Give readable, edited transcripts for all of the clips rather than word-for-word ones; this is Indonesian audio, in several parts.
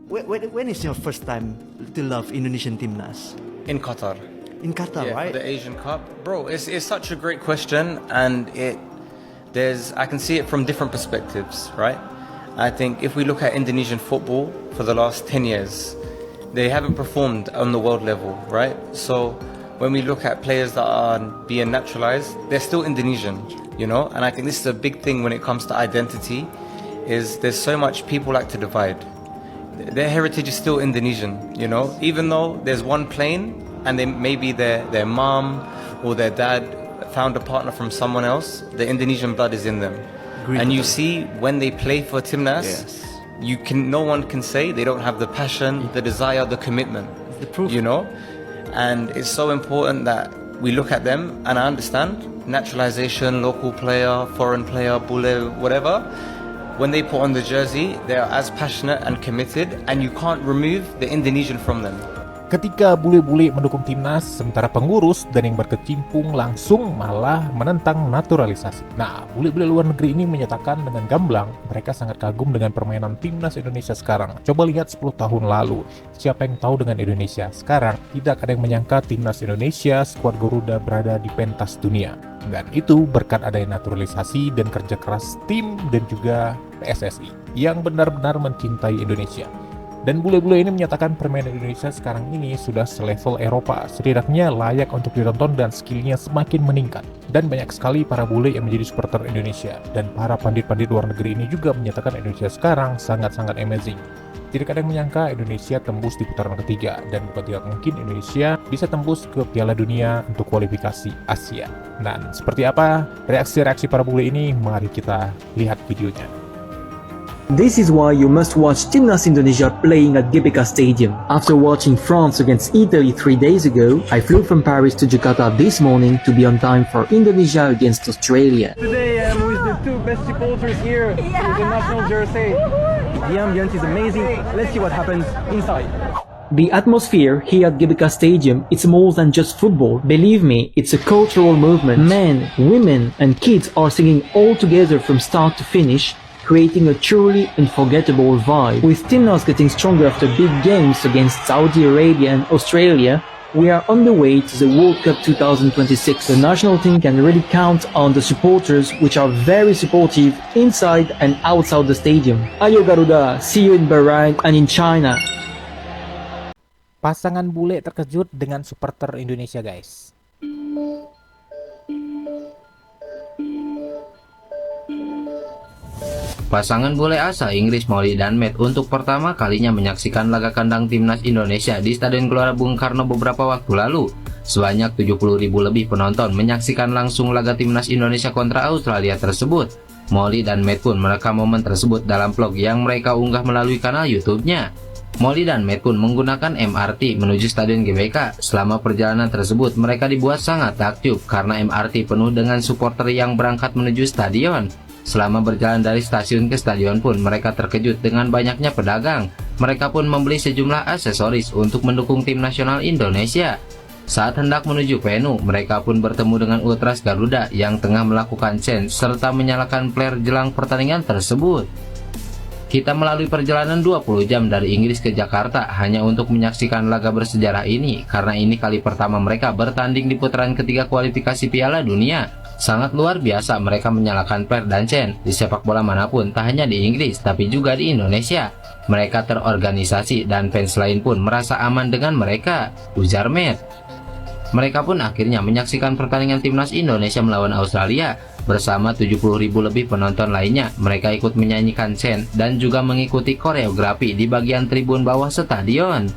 When is your first time to love Indonesian Timnas? In Qatar. In Qatar, Yeah, right? for the Asian Cup. Bro, it's such a great question, and I can see it from different perspectives, right? I think if we look at Indonesian football for the last 10 years, they haven't performed on the world level, right? So when we look at players that are being naturalized, they're still Indonesian, And I think this is a big thing when it comes to identity, is there's so much people like to divide. Their heritage is still Indonesian, Even though there's one plane and maybe their mom or their dad found a partner from someone else, the Indonesian blood is in them. And you see when they play for Timnas, no one can say they don't have the passion, the desire, the commitment. The proof. And it's so important that we look at them, and I understand naturalization, local player, foreign player, bule, whatever. When they put on the jersey, they are as passionate and committed, and you can't remove the Indonesian from them. Ketika bule-bule mendukung timnas, sementara pengurus dan yang berkecimpung langsung malah menentang naturalisasi. Nah, bule-bule luar negeri ini menyatakan dengan gamblang mereka sangat kagum dengan permainan timnas Indonesia sekarang. Coba lihat 10 tahun lalu, siapa yang tahu dengan Indonesia? Sekarang tidak ada yang menyangka timnas Indonesia, skuad Garuda berada di pentas dunia. Dan itu berkat adanya naturalisasi dan kerja keras tim dan juga PSSI yang benar-benar mencintai Indonesia. Dan bule-bule ini menyatakan permainan Indonesia sekarang ini sudah selevel Eropa, setidaknya layak untuk ditonton dan skillnya semakin meningkat. Dan banyak sekali para bule yang menjadi supporter Indonesia. Dan para pandit-pandit luar negeri ini juga menyatakan Indonesia sekarang sangat-sangat amazing. Tidak ada yang menyangka Indonesia tembus di putaran ketiga, dan bukan tidak mungkin Indonesia bisa tembus ke Piala Dunia untuk kualifikasi Asia. Dan seperti apa reaksi-reaksi para bule ini? Mari kita lihat videonya. This is why you must watch Timnas Indonesia playing at GBK Stadium. After watching France against Italy 3 days ago, I flew from Paris to Jakarta this morning to be on time for Indonesia against Australia. Today I'm with the two best supporters here with the national jersey. The ambience is amazing. Let's see what happens inside. The atmosphere here at GBK Stadium, it's more than just football. Believe me, it's a cultural movement. Men, women and kids are singing all together from start to finish, creating a truly unforgettable vibe. With Timnas getting stronger after big games against Saudi Arabia and Australia, we are on the way to the World Cup 2026. The national team can really count on the supporters, which are very supportive inside and outside the stadium. Ayo Garuda, see you in Bahrain and in China. Pasangan bule terkejut dengan supporter Indonesia, guys. Pasangan bule asal Inggris Molly dan Matt untuk pertama kalinya menyaksikan laga kandang timnas Indonesia di Stadion Gelora Bung Karno beberapa waktu lalu. Sebanyak 70.000 lebih penonton menyaksikan langsung laga timnas Indonesia kontra Australia tersebut. Molly dan Matt pun merekam momen tersebut dalam vlog yang mereka unggah melalui kanal YouTube-nya. Molly dan Matt pun menggunakan MRT menuju Stadion GBK. Selama perjalanan tersebut, mereka dibuat sangat takjub karena MRT penuh dengan supporter yang berangkat menuju stadion. Selama berjalan dari stasiun ke stadion pun mereka terkejut dengan banyaknya pedagang. Mereka pun membeli sejumlah aksesoris untuk mendukung tim nasional Indonesia. Saat hendak menuju venue, mereka pun bertemu dengan Ultras Garuda yang tengah melakukan chant serta menyalakan flare jelang pertandingan tersebut. Kita melalui perjalanan 20 jam dari Inggris ke Jakarta hanya untuk menyaksikan laga bersejarah ini, karena ini kali pertama mereka bertanding di putaran ketiga kualifikasi Piala Dunia. Sangat luar biasa mereka menyalakan flare dan chant di sepak bola manapun, tak hanya di Inggris tapi juga di Indonesia. Mereka terorganisasi dan fans lain pun merasa aman dengan mereka, ujar Matt. Mereka pun akhirnya menyaksikan pertandingan timnas Indonesia melawan Australia. Bersama 70.000 lebih penonton lainnya, mereka ikut menyanyikan chant dan juga mengikuti koreografi di bagian tribun bawah stadion.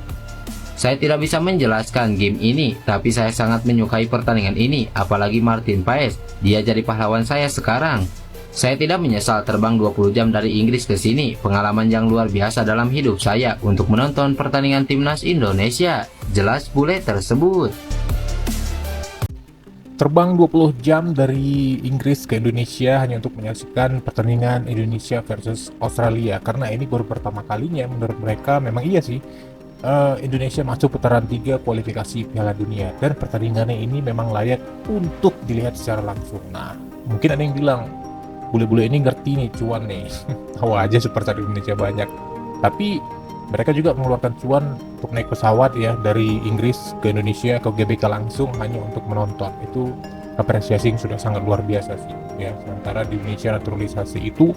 Saya tidak bisa menjelaskan game ini, tapi saya sangat menyukai pertandingan ini, apalagi Martin Paes, dia jadi pahlawan saya sekarang. Saya tidak menyesal terbang 20 jam dari Inggris ke sini, pengalaman yang luar biasa dalam hidup saya untuk menonton pertandingan timnas Indonesia, jelas bule tersebut. Terbang 20 jam dari Inggris ke Indonesia hanya untuk menyaksikan pertandingan Indonesia versus Australia, karena ini baru pertama kalinya menurut mereka. Memang iya sih, Indonesia masuk putaran 3 kualifikasi Piala Dunia, dan pertandingannya ini memang layak untuk dilihat secara langsung. Nah, mungkin ada yang bilang bule-bule ini ngerti nih cuan nih tahu aja supporter Indonesia banyak, tapi Mereka juga mengeluarkan cuan untuk naik pesawat ya dari Inggris ke Indonesia ke GBK langsung hanya untuk menonton. Itu apresiasi yang sudah sangat luar biasa sih ya. Sementara di Indonesia naturalisasi itu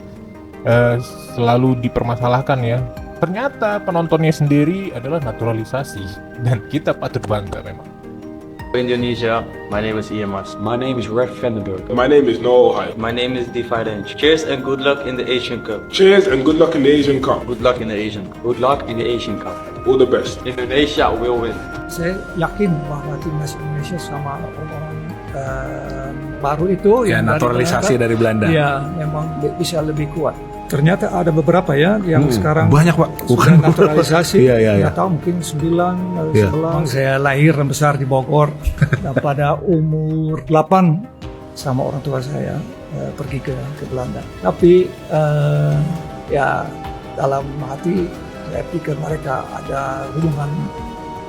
selalu dipermasalahkan ya. Ternyata penontonnya sendiri adalah naturalisasi dan kita patut bangga memang. Indonesia, my name is Ian Mas. My name is Ref Vandenberg. My name is Noel Hyde. My name is Defy Dench. Cheers and good luck in the Asian Cup. Cheers and good luck in the Asian Cup. Good luck in the Asian Cup. Good luck in the Asian Cup. All the best. Indonesia will win. Saya yakin bahwa timnas Indonesia sama orang-orang baru itu yang naturalisasi dari Belanda. Ya, memang bisa lebih kuat. Ternyata ada beberapa ya yang sekarang banyak Pak, sudah naturalisasi. Iya. Nggak tahu mungkin 9, 11. Saya lahir dan besar di Bogor dan pada umur 8 sama orang tua saya pergi ke Belanda. Tapi ya dalam hati saya pikir mereka ada hubungan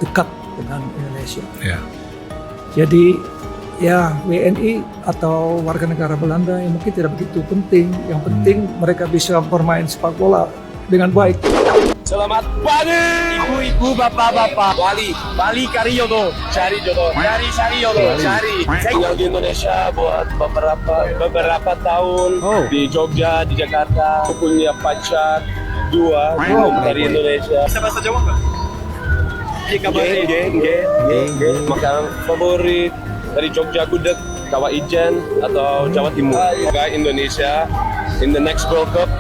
dekat dengan Indonesia. Ya. Jadi ya WNI atau warga negara Belanda yang mungkin tidak begitu penting. Yang penting mereka bisa bermain sepak bola dengan baik. Selamat pagi ibu-ibu, bapak-bapak. Bali cari jodoh, cari jodoh, cari. Saya tinggal di Indonesia buat beberapa tahun di Jogja, di Jakarta. Aku punya pacar 2 dari Indonesia. Bisa bahasa Jawa nggak? Makanan favorit dari Jogja gudeg, Kawah Ijen atau Jawa Timur. Semoga Indonesia in the next World Cup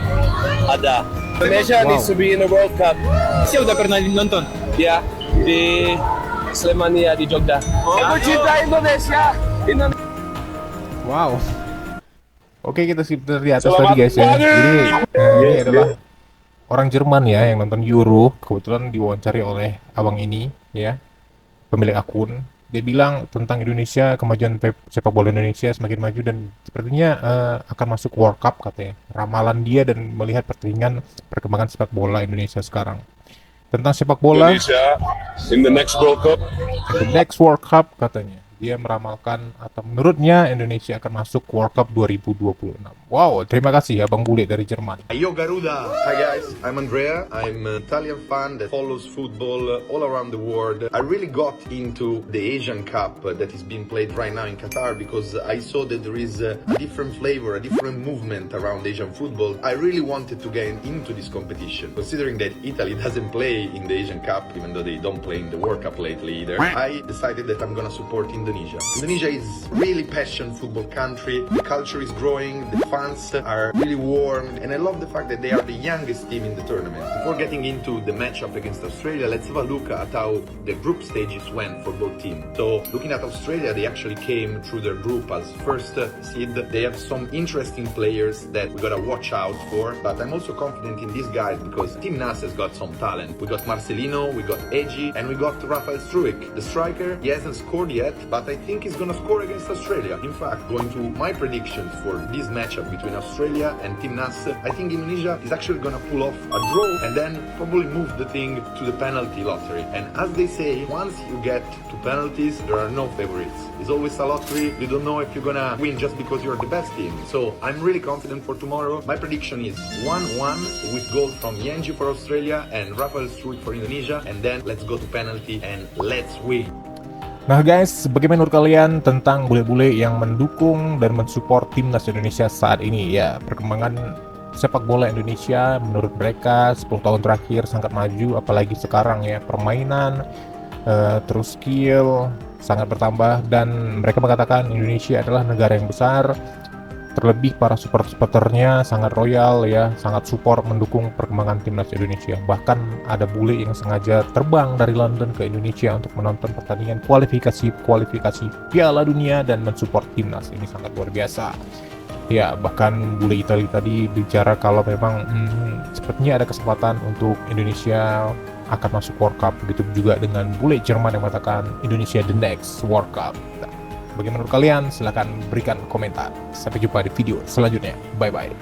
ada. Indonesia needs to be in the World Cup. Saya udah pernah nonton. Ya, di Slemania di Jogja. Aku cinta Indonesia. Wow. Oke, kita skip dari atas tadi guys ya. Jadi ini adalah orang Jerman ya yang nonton Euro. Kebetulan diwawancari oleh abang ini ya, pemilik akun. Dia bilang tentang Indonesia, kemajuan sepak bola Indonesia semakin maju dan sepertinya akan masuk World Cup katanya. Ramalan dia dan melihat perkembangan sepak bola Indonesia sekarang. Tentang sepak bola Indonesia in the next World Cup. The next World Cup katanya. Dia meramalkan atau menurutnya Indonesia akan masuk World Cup 2026. Wow, terima kasih Abang Bule dari Jerman. Yo Garuda! Hi guys, I'm Andrea. I'm an Italian fan that follows football all around the world. I really got into the Asian Cup that is being played right now in Qatar because I saw that there is a different flavor, a different movement around Asian football. I really wanted to get into this competition. Considering that Italy doesn't play in the Asian Cup, even though they don't play in the World Cup lately either, I decided that I'm gonna support Indonesia. Indonesia is really passionate football country. The culture is growing, the fans are really warm, and I love the fact that they are the youngest team in the tournament. Before getting into the matchup against Australia, let's have a look at how the group stages went for both teams. So, looking at Australia, they actually came through their group as first seed. They have some interesting players that we gotta watch out for, but I'm also confident in these guys because Team NAS has got some talent. We got Marcelino, we got Eji, and we got Rafael Struik. The striker, he hasn't scored yet, but I think he's gonna score against Australia. In fact, going to my predictions for this matchup between Australia and Team NAS, I think Indonesia is actually gonna pull off a draw and then probably move the thing to the penalty lottery. And as they say, once you get to penalties, there are no favorites. It's always a lottery. You don't know if you're gonna win just because you're the best team. So I'm really confident for tomorrow. My prediction is 1-1 with goals from Yenji for Australia and Rafael Struik for Indonesia. And then let's go to penalty and let's win. Nah guys, bagaimana menurut kalian tentang bule-bule yang mendukung dan mensupport timnas Indonesia saat ini? Ya, perkembangan sepak bola Indonesia menurut mereka 10 tahun terakhir sangat maju, apalagi sekarang ya, permainan, terus skill sangat bertambah, dan mereka mengatakan Indonesia adalah negara yang besar, terlebih para supporternya sangat royal ya, sangat support mendukung perkembangan timnas Indonesia. Bahkan ada bule yang sengaja terbang dari London ke Indonesia untuk menonton pertandingan kualifikasi Piala Dunia dan mensupport timnas. Ini sangat luar biasa. Ya, bahkan bule Italia tadi bicara kalau memang sepertinya ada kesempatan untuk Indonesia akan masuk World Cup. Begitu juga dengan bule Jerman yang mengatakan Indonesia the next World Cup. Bagaimana menurut kalian? Silahkan berikan komentar. Sampai jumpa di video selanjutnya. Bye-bye.